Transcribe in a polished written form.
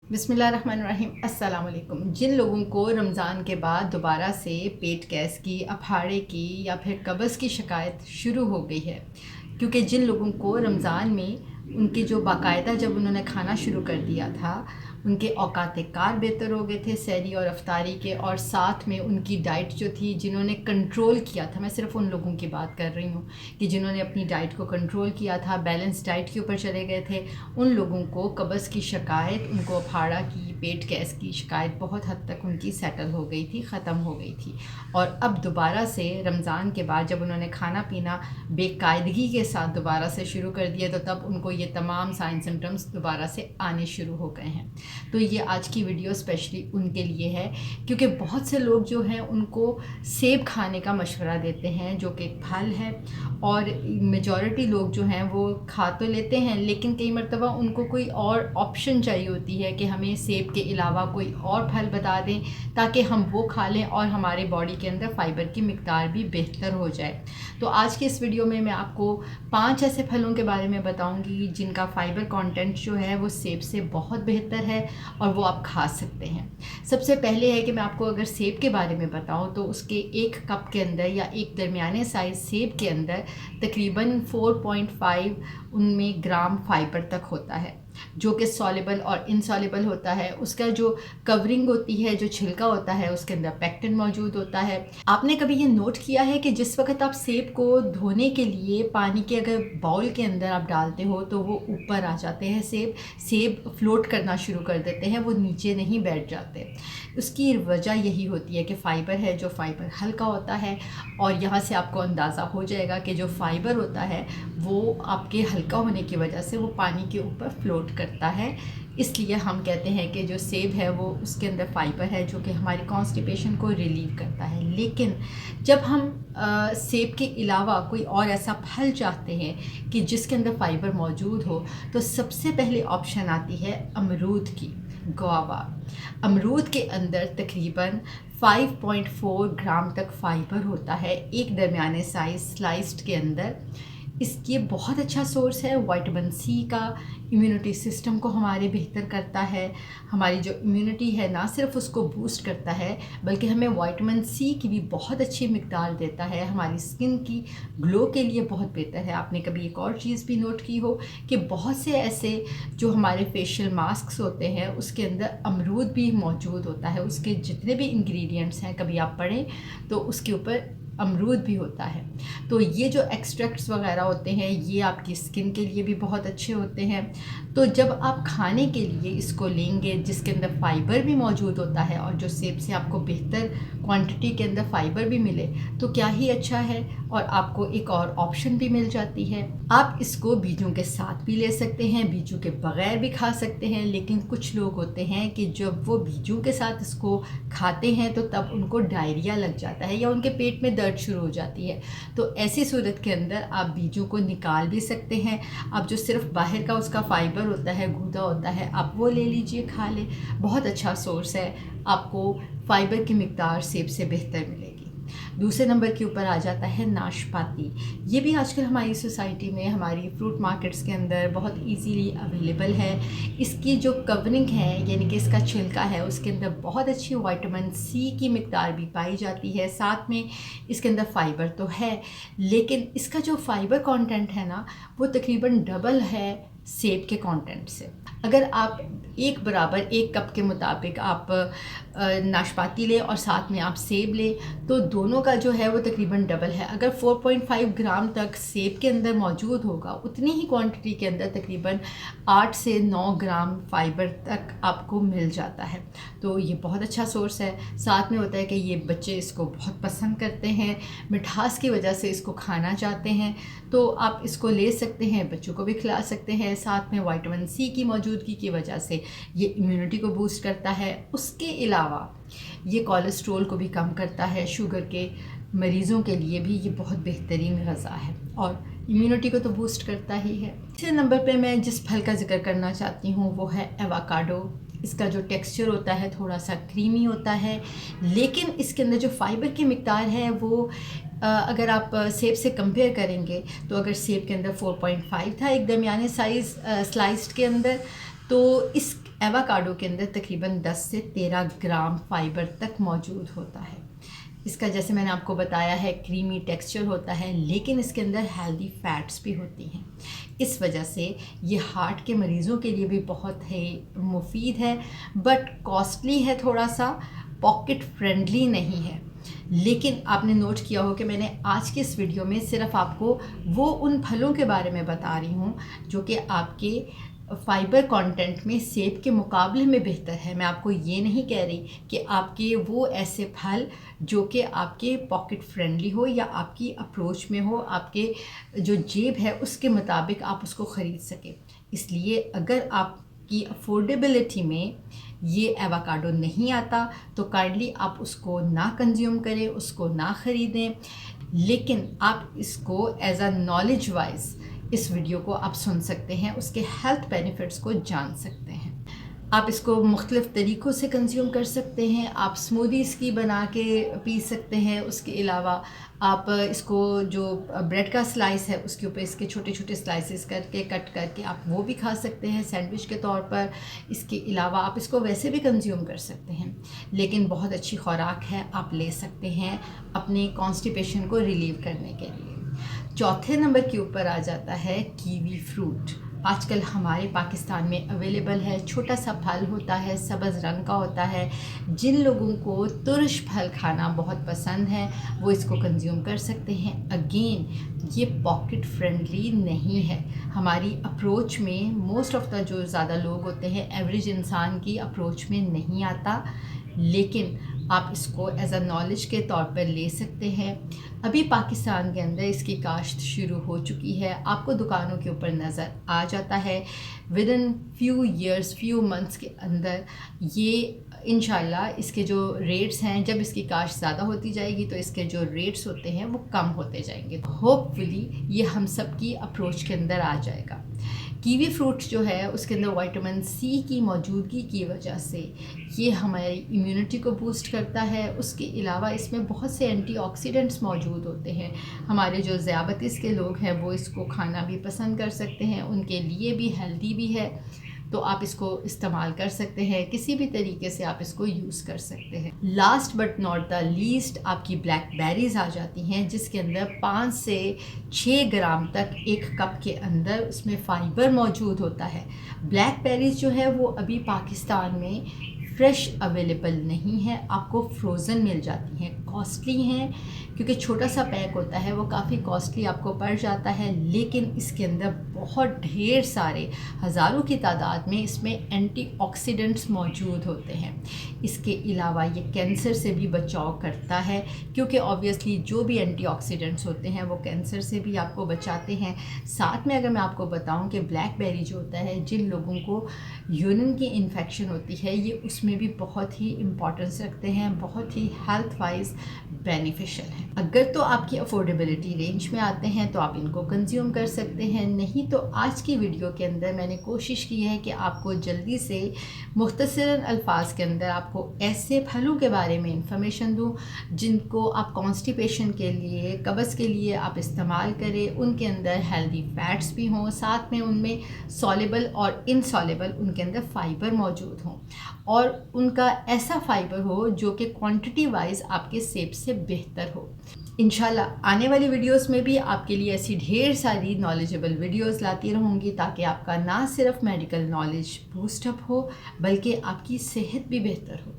बिस्मिल्लाहिर्रहमानिर्रहीम। अस्सलाम वालेकुम। जिन लोगों को रमज़ान के बाद दोबारा से पेट गैस की, अफाड़े की या फिर कब्ज़ की शिकायत शुरू हो गई है, क्योंकि जिन लोगों को रमज़ान में उनके जो बाकायदा जब उन्होंने खाना शुरू कर दिया था, उनके औकात कार बेहतर हो गए थे सहरी और अफ्तारी के, और साथ में उनकी डाइट जो थी, जिन्होंने कंट्रोल किया था, मैं सिर्फ उन लोगों की बात कर रही हूँ कि जिन्होंने अपनी डाइट को कंट्रोल किया था, बैलेंस डाइट के ऊपर चले गए थे, उन लोगों को कब्ज़ की शिकायत, उनको अफाड़ा की, पेट गैस की शिकायत बहुत हद तक उनकी सेटल हो गई थी, ख़त्म हो गई थी। और अब दोबारा से रमज़ान के बाद जब उन्होंने खाना पीना बेकायदगी के साथ दोबारा से शुरू कर दिया, तो तब उनको ये तमाम साइन सिम्टम्स दोबारा से आने शुरू हो गए हैं। तो ये आज की वीडियो स्पेशली उनके लिए है, क्योंकि बहुत से लोग जो हैं उनको सेब खाने का मशवरा देते हैं, जो कि एक फल है, और मेजॉरिटी लोग जो हैं वो खा तो लेते हैं, लेकिन कई मरतबा उनको कोई और ऑप्शन चाहिए होती है कि हमें सेब के अलावा कोई और फल बता दें ताकि हम वो खा लें और हमारे बॉडी के अंदर फ़ाइबर की मिकदार भी बेहतर हो जाए। तो आज के इस वीडियो में मैं आपको 5 ऐसे फलों के बारे में बताऊंगी जिनका फ़ाइबर कंटेंट जो है वो सेब से बहुत बेहतर है और वो आप खा सकते हैं। सबसे पहले है कि मैं आपको अगर सेब के बारे में बताऊं तो उसके 1 कप के अंदर या एक दरमियाने साइज़ सेब के अंदर तकरीबन 4.5 उनमें ग्राम फ़ाइबर तक होता है, जो कि सॉल्युबल और इनसॉल्युबल होता है। उसका जो कवरिंग होती है, जो छिलका होता है, उसके अंदर पेक्टिन मौजूद होता है। आपने कभी ये नोट किया है कि जिस वक्त आप सेब को धोने के लिए पानी के अगर बाउल के अंदर आप डालते हो तो वो ऊपर आ जाते हैं, सेब फ्लोट करना शुरू कर देते हैं, वो नीचे नहीं बैठ जाते। उसकी वजह यही होती है कि फ़ाइबर है, जो फ़ाइबर हल्का होता है, और यहाँ से आपको अंदाज़ा हो जाएगा कि जो फ़ाइबर होता है वो आपके हल्का होने की वजह से वो पानी के ऊपर फ्लोट करता है। इसलिए हम कहते हैं कि जो सेब है वो उसके अंदर फ़ाइबर है जो कि हमारी कॉन्स्टिपेशन को रिलीव करता है। लेकिन जब हम सेब के अलावा कोई और ऐसा फल चाहते हैं कि जिसके अंदर फ़ाइबर मौजूद हो, तो सबसे पहले ऑप्शन आती है अमरूद की, गुआवा। अमरूद के अंदर तकरीबन 5.4 ग्राम तक फ़ाइबर होता है एक दरमियाने साइज़ स्लाइस्ड के अंदर। इसकी बहुत अच्छा सोर्स है विटामिन सी का, इम्यूनिटी सिस्टम को हमारे बेहतर करता है। हमारी जो इम्यूनिटी है ना सिर्फ उसको बूस्ट करता है, बल्कि हमें विटामिन सी की भी बहुत अच्छी मिकदार देता है। हमारी स्किन की ग्लो के लिए बहुत बेहतर है। आपने कभी एक और चीज़ भी नोट की हो कि बहुत से ऐसे जो हमारे फेशियल मास्क होते हैं उसके अंदर अमरूद भी मौजूद होता है। उसके जितने भी इंग्रेडिएंट्स हैं, कभी आप पढ़ें तो उसके ऊपर अमरूद भी होता है। तो ये जो एक्सट्रैक्ट्स वगैरह होते हैं ये आपकी स्किन के लिए भी बहुत अच्छे होते हैं। तो जब आप खाने के लिए इसको लेंगे जिसके अंदर फ़ाइबर भी मौजूद होता है, और जो सेब से आपको बेहतर क्वांटिटी के अंदर फ़ाइबर भी मिले, तो क्या ही अच्छा है। और आपको एक और ऑप्शन भी मिल जाती है, आप इसको बीजों के साथ भी ले सकते हैं, बीजों के बग़ैर भी खा सकते हैं। लेकिन कुछ लोग होते हैं कि जब वो बीजों के साथ इसको खाते हैं तो तब उनको डायरिया लग जाता है या उनके पेट में दर्द शुरू हो जाती है। तो ऐसी सूरत के अंदर आप बीजों को निकाल भी सकते हैं। आप जो सिर्फ बाहर का उसका फ़ाइबर होता है, गूदा होता है, आप वो ले लीजिए, खा लें। बहुत अच्छा सोर्स है, आपको फ़ाइबर की मिकदार सेब से बेहतर मिलेगी। दूसरे नंबर के ऊपर आ जाता है नाशपाती। ये भी आजकल हमारी सोसाइटी में, हमारी फ्रूट मार्केट्स के अंदर बहुत इजीली अवेलेबल है। इसकी जो कवरिंग है, यानी कि इसका छिलका है, उसके अंदर बहुत अच्छी विटामिन सी की मिकदार भी पाई जाती है। साथ में इसके अंदर फ़ाइबर तो है, लेकिन इसका जो फ़ाइबर कंटेंट है ना वो तकरीबन डबल है सेब के कंटेंट से। अगर आप एक बराबर 1 कप के मुताबिक आप नाशपाती लें और साथ में आप सेब लें, तो दोनों का जो है वो तकरीबन डबल है। अगर 4.5 ग्राम तक सेब के अंदर मौजूद होगा, उतनी ही क्वांटिटी के अंदर तकरीबन 8 से 9 ग्राम फ़ाइबर तक आपको मिल जाता है। तो ये बहुत अच्छा सोर्स है। साथ में होता है कि ये बच्चे इसको बहुत पसंद करते हैं, मिठास की वजह से इसको खाना चाहते हैं, तो आप इसको ले सकते हैं, बच्चों को भी खिला सकते हैं। साथ में विटामिन सी की मौजूदगी की वजह से ये इम्यूनिटी को बूस्ट करता है। उसके अलावा ये कोलेस्ट्रोल को भी कम करता है। शुगर के मरीज़ों के लिए भी ये बहुत बेहतरीन ग़ज़ा है और इम्यूनिटी को तो बूस्ट करता ही है। तीसरे नंबर पे मैं जिस फल का ज़िक्र करना चाहती हूँ वो है एवोकाडो। इसका जो टेक्सचर होता है थोड़ा सा क्रीमी होता है, लेकिन इसके अंदर जो फ़ाइबर की मिकदार है वो अगर आप सेब से कंपेयर करेंगे तो अगर सेब के अंदर 4.5 था एक दरमियाने साइज़ स्लाइस्ड के अंदर, तो एवोकाडो के अंदर तकरीबन 10 से 13 ग्राम फाइबर तक मौजूद होता है। इसका जैसे मैंने आपको बताया है क्रीमी टेक्सचर होता है, लेकिन इसके अंदर हेल्दी फैट्स भी होती हैं। इस वजह से ये हार्ट के मरीज़ों के लिए भी बहुत ही मुफीद है, बट कॉस्टली है, थोड़ा सा पॉकेट फ्रेंडली नहीं है। लेकिन आपने नोट किया हो कि मैंने आज की इस वीडियो में सिर्फ आपको वो उन फलों के बारे में बता रही हूँ जो कि आपके फाइबर कंटेंट में सेब के मुकाबले में बेहतर है। मैं आपको ये नहीं कह रही कि आपके वो ऐसे फल जो कि आपके पॉकेट फ्रेंडली हो या आपकी अप्रोच में हो, आपके जो जेब है उसके मुताबिक आप उसको ख़रीद सकें। इसलिए अगर आपकी अफोर्डेबिलिटी में ये एवोकाडो नहीं आता तो काइंडली आप उसको ना कंज्यूम करें, उसको ना ख़रीदें। लेकिन आप इसको एज अ नॉलेज वाइज इस वीडियो को आप सुन सकते हैं, उसके हेल्थ बेनिफिट्स को जान सकते हैं। आप इसको मुख्तलिफ़ तरीक़ों से कंज्यूम कर सकते हैं। आप स्मूदीज़ की बना के पी सकते हैं। उसके अलावा आप इसको जो ब्रेड का स्लाइस है उसके ऊपर इसके छोटे छोटे स्लाइसेस करके कट करके आप वो भी खा सकते हैं सैंडविच के तौर पर। इसके अलावा आप इसको वैसे भी कंज्यूम कर सकते हैं, लेकिन बहुत अच्छी खुराक है, आप ले सकते हैं अपने कॉन्स्टिपेशन को रिलीव करने के लिए। चौथे नंबर के ऊपर आ जाता है कीवी फ्रूट। आजकल हमारे पाकिस्तान में अवेलेबल है। छोटा सा फल होता है, सब्ज़ रंग का होता है। जिन लोगों को तुरश फल खाना बहुत पसंद है वो इसको कंज्यूम कर सकते हैं। अगेन ये पॉकेट फ्रेंडली नहीं है। हमारी अप्रोच में मोस्ट ऑफ द जो ज़्यादा लोग होते हैं एवरेज इंसान की अप्रोच में नहीं आता, लेकिन आप इसको एज अ नॉलेज के तौर पर ले सकते हैं। अभी पाकिस्तान के अंदर इसकी काश्त शुरू हो चुकी है, आपको दुकानों के ऊपर नज़र आ जाता है। With in few years, few months के अंदर ये इंशाल्लाह इसके जो रेट्स हैं, जब इसकी काश्त ज़्यादा होती जाएगी तो इसके जो रेट्स होते हैं वो कम होते जाएंगे। होपफुली ये हम सब की अप्रोच के अंदर आ जाएगा। कीवी फ्रूट जो है उसके अंदर विटामिन सी की मौजूदगी की वजह से ये हमारी इम्यूनिटी को बूस्ट करता है। उसके अलावा इसमें बहुत से एंटीऑक्सीडेंट्स मौजूद होते हैं। हमारे जो ज़ियाबतीस के लोग हैं वो इसको खाना भी पसंद कर सकते हैं, उनके लिए भी हेल्दी भी है, तो आप इसको इस्तेमाल कर सकते हैं। किसी भी तरीके से आप इसको यूज़ कर सकते हैं। Last but not the least आपकी ब्लैकबेरीज़ आ जाती हैं, जिसके अंदर 5 से 6 ग्राम तक एक कप के अंदर उसमें फ़ाइबर मौजूद होता है। ब्लैकबेरीज़ जो है वो अभी पाकिस्तान में फ़्रेश अवेलेबल नहीं है, आपको फ्रोज़न मिल जाती हैं। कॉस्टली हैं क्योंकि छोटा सा पैक होता है, वो काफ़ी कॉस्टली आपको पड़ जाता है, लेकिन इसके अंदर बहुत ढेर सारे हज़ारों की तादाद में इसमें एंटीऑक्सीडेंट्स मौजूद होते हैं। इसके अलावा ये कैंसर से भी बचाव करता है, क्योंकि ऑब्वियसली जो भी एंटीऑक्सीडेंट्स होते हैं वो कैंसर से भी आपको बचाते हैं। साथ में अगर मैं आपको बताऊं कि ब्लैकबेरी जो होता है, जिन लोगों को यूरिन की इन्फेक्शन होती है ये उसमें भी बहुत ही इम्पोर्टेंस रखते हैं, बहुत ही हेल्थ वाइज बेनिफिशियल है। अगर तो आपकी अफोर्डेबिलिटी रेंज में आते हैं तो आप इनको कंज्यूम कर सकते हैं, नहीं तो आज की वीडियो के अंदर मैंने कोशिश की है कि आपको जल्दी से मुख्तसरन अल्फाज के अंदर आपको ऐसे फलों के बारे में इंफॉर्मेशन दूँ जिनको आप कॉन्स्टिपेशन के लिए, कब्ज़ के लिए आप इस्तेमाल करें। उनके अंदर हेल्दी फैट्स भी हों, साथ में उनमें सॉलेबल और इनसॉलेबल उनके अंदर फ़ाइबर मौजूद हों, और उनका ऐसा फ़ाइबर हो जो कि क्वांटिटी वाइज आपके सेब से बेहतर हो। इंशाल्लाह आने वाली वीडियोस में भी आपके लिए ऐसी ढेर सारी नॉलेजेबल वीडियोस लाती रहूँगी, ताकि आपका ना सिर्फ मेडिकल नॉलेज बूस्टअप हो बल्कि आपकी सेहत भी बेहतर हो।